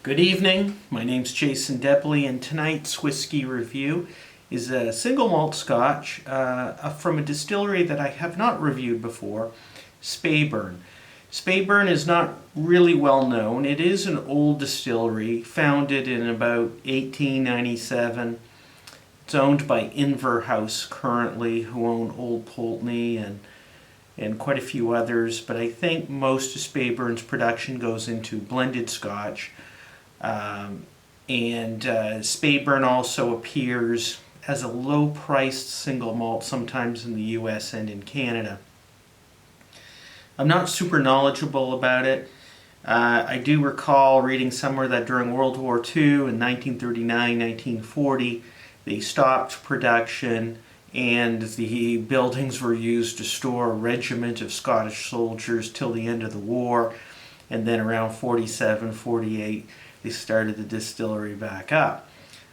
Good evening, my name's Jason Debly, and tonight's whiskey review is a single malt Scotch from a distillery that I have not reviewed before, Speyburn. Speyburn is not really well known. It is an old distillery, founded in about 1897. It's owned by Inverhouse currently, who own Old Pulteney and quite a few others, but I think most of Speyburn's production goes into blended Scotch. Speyburn also appears as a low-priced single malt sometimes in the US and in Canada. I'm not super knowledgeable about it. I do recall reading somewhere that during World War II in 1939, 1940, they stopped production and the buildings were used to store a regiment of Scottish soldiers till the end of the war, and then around 47, 48 they started the distillery back up.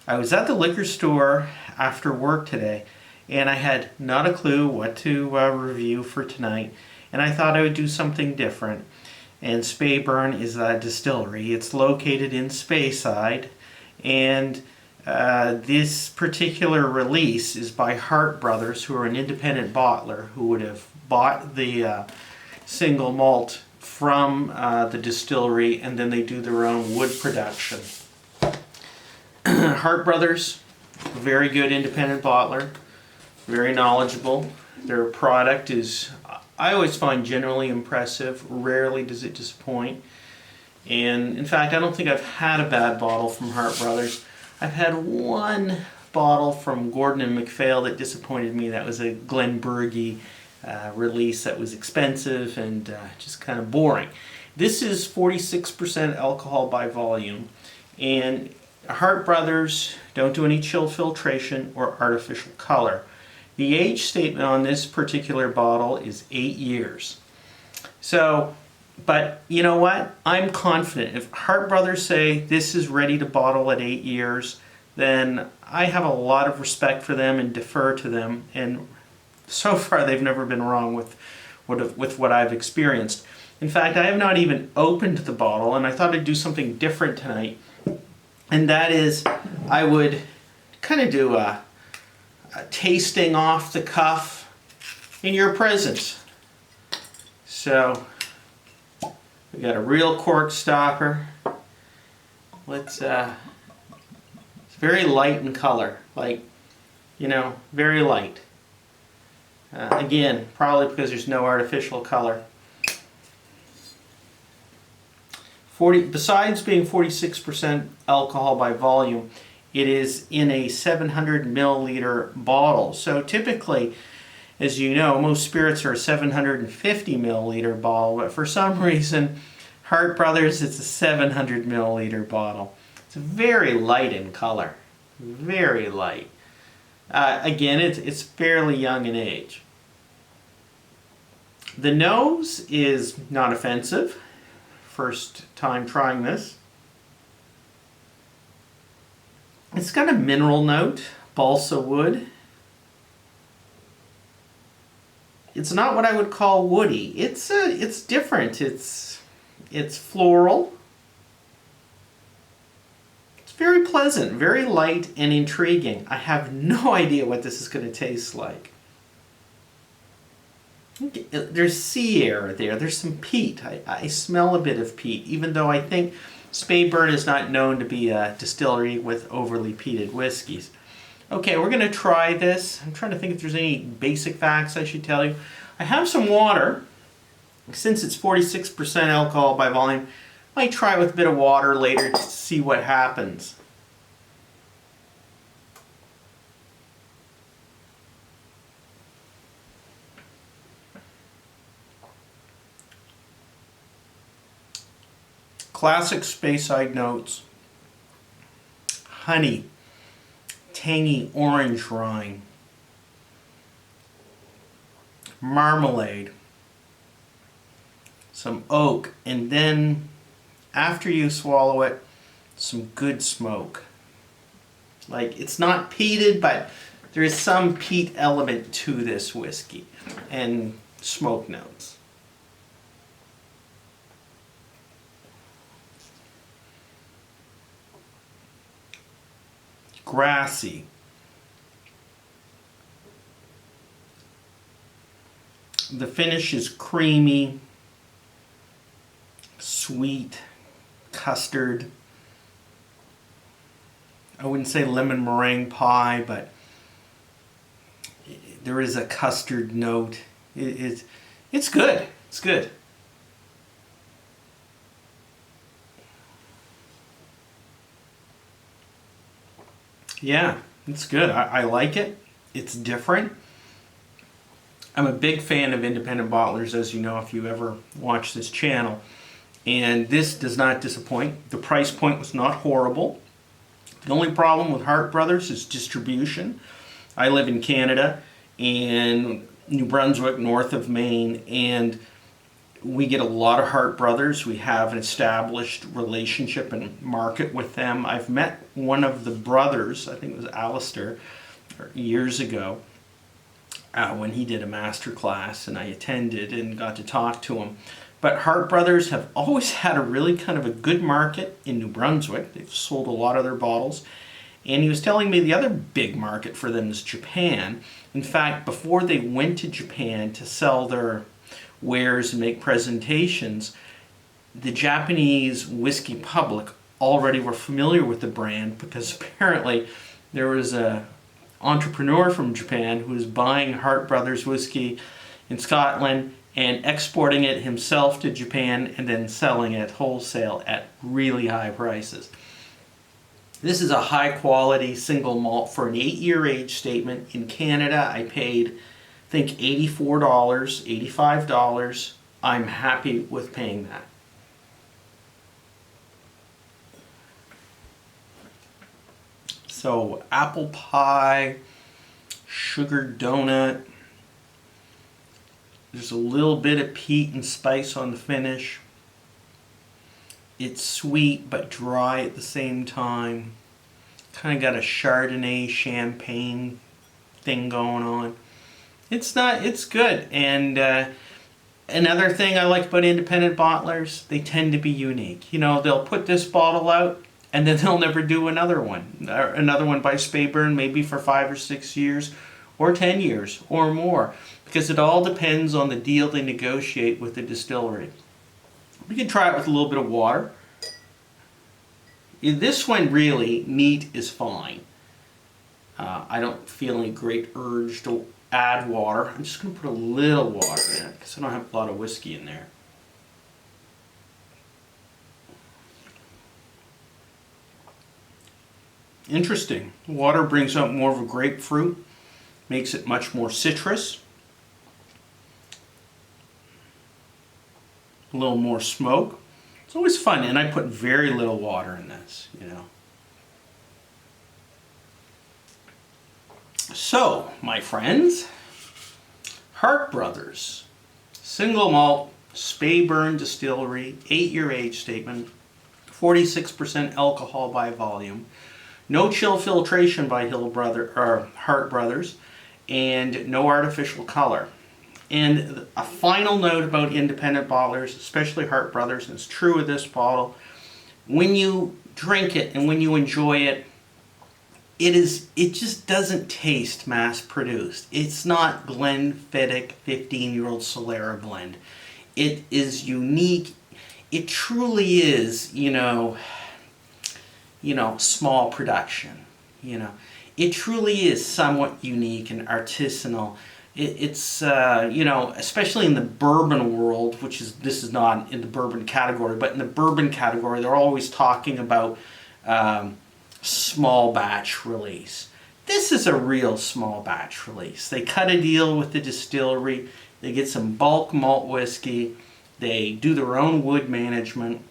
I was at the liquor store after work today and I had not a clue what to review for tonight, and I thought I would do something different. And Speyburn is a distillery. It's located in Speyside, and this particular release is by Hart Brothers, who are an independent bottler who would have bought the single malt from the distillery, and then they do their own wood production. Hart Brothers, a very good independent bottler, very knowledgeable. Their product is, I always find, generally impressive. Rarely does it disappoint. And in fact, I don't think I've had a bad bottle from Hart Brothers. I've had one bottle from Gordon and MacPhail that disappointed me. That was a Glenburgie release that was expensive and just kind of boring. This is 46% alcohol by volume, and Hart Brothers don't do any chill filtration or artificial color. The age statement on this particular bottle is 8 years. So, but you know what? I'm confident. If Hart Brothers say this is ready to bottle at 8 years, then I have a lot of respect for them and defer to them, and so far they've never been wrong with what I've experienced. In fact, I have not even opened the bottle, and I thought I'd do something different tonight, and that is I would kind of do a tasting off the cuff in your presence. So we got a real cork stopper. Let's it's very light in color, like, you know, very light. Again, probably because there's no artificial color. Besides being 46% alcohol by volume, it is in a 700 milliliter bottle. So typically, as you know, most spirits are a 750 milliliter bottle, but for some reason, Hart Brothers, it's a 700 milliliter bottle. It's very light in color, very light. Again, it's fairly young in age. The nose is not offensive. First time trying this. It's got a mineral note, balsa wood. It's not what I would call woody. It's different. It's floral. It's very pleasant, very light and intriguing. I have no idea what this is going to taste like. There's sea air there. There's some peat. I smell a bit of peat, even though I think Speyburn is not known to be a distillery with overly peated whiskeys. Okay, we're going to try this. I'm trying to think if there's any basic facts I should tell you. I have some water. Since it's 46% alcohol by volume, I might try it with a bit of water later to see what happens. Classic Speyside notes: honey, tangy orange rind, marmalade, some oak, and then after you swallow it, some good smoke. Like, it's not peated, but there is some peat element to this whiskey, and smoke notes. grassy. The finish is creamy, sweet, custard. I wouldn't say lemon meringue pie, but there is a custard note. It's good. It's good. Yeah, it's good. I like it. It's different. I'm a big fan of independent bottlers, as you know if you ever watch this channel. And this does not disappoint. The price point was not horrible. The only problem with Hart Brothers is distribution. I live in Canada and New Brunswick, north of Maine, and we get a lot of Hart Brothers. We have an established relationship and market with them. I've met one of the brothers, I think it was Alistair, years ago, when he did a master class, and I attended and got to talk to him. But Hart Brothers have always had a really kind of a good market in New Brunswick. They've sold a lot of their bottles. And he was telling me the other big market for them is Japan. In fact, before they went to Japan to sell their wares and make presentations, the Japanese whiskey public already were familiar with the brand, because apparently there was a entrepreneur from Japan who was buying Hart Brothers whiskey in Scotland and exporting it himself to Japan and then selling it wholesale at really high prices. This is a high quality single malt for an 8-year age statement. In Canada, I paid, I think, $84, $85. I'm happy with paying that. So, apple pie, sugar donut. There's a little bit of peat and spice on the finish. It's sweet but dry at the same time. Kind of got a Chardonnay champagne thing going on. It's good. And another thing I like about independent bottlers, they tend to be unique. You know, they'll put this bottle out and then they'll never do another one. Another one by Speyburn, maybe for 5 or 6 years or 10 years or more, because it all depends on the deal they negotiate with the distillery. We can try it with a little bit of water. In this one, really, neat is fine. I don't feel any great urge to add water. I'm just going to put a little water in it because I don't have a lot of whiskey in there. Interesting. Water brings out more of a grapefruit, makes it much more citrus. A little more smoke. It's always fun, and I put very little water in this, you know. So, my friends, Hart Brothers, single malt, Speyburn distillery, 8-year age statement, 46% alcohol by volume, no chill filtration by Hart Brothers, and no artificial color. And a final note about independent bottlers, especially Hart Brothers, and it's true with this bottle, when you drink it and when you enjoy it, it just doesn't taste mass-produced. It's not Glenfiddich 15-year-old Solera blend. It is unique. It truly is, small production. It truly is somewhat unique and artisanal. It's especially in the bourbon world, this is not in the bourbon category, but in the bourbon category, they're always talking about small batch release. This is a real small batch release. They cut a deal with the distillery, they get some bulk malt whiskey, they do their own wood management,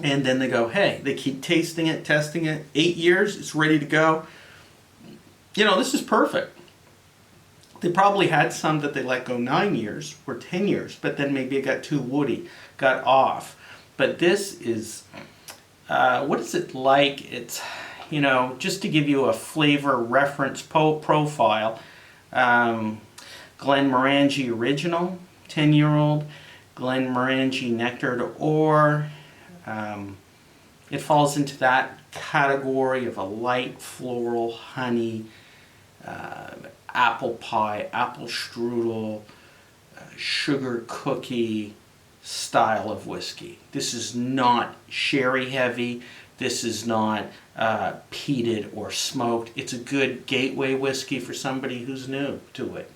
and then they go, hey, they keep tasting it, testing it, 8 years, it's ready to go. This is perfect. They probably had some that they let go 9 years or 10 years, but then maybe it got too woody, got off. But this is, what is it like? It's, just to give you a flavor reference profile, Glenmorangie Original, 10-year-old, Glenmorangie Nectar d'Or, it falls into that category of a light floral, honey, apple pie, apple strudel, sugar cookie style of whiskey. This is not sherry heavy. This is not peated or smoked. It's a good gateway whiskey for somebody who's new to it.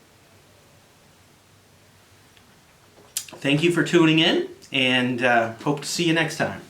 Thank you for tuning in, and hope to see you next time.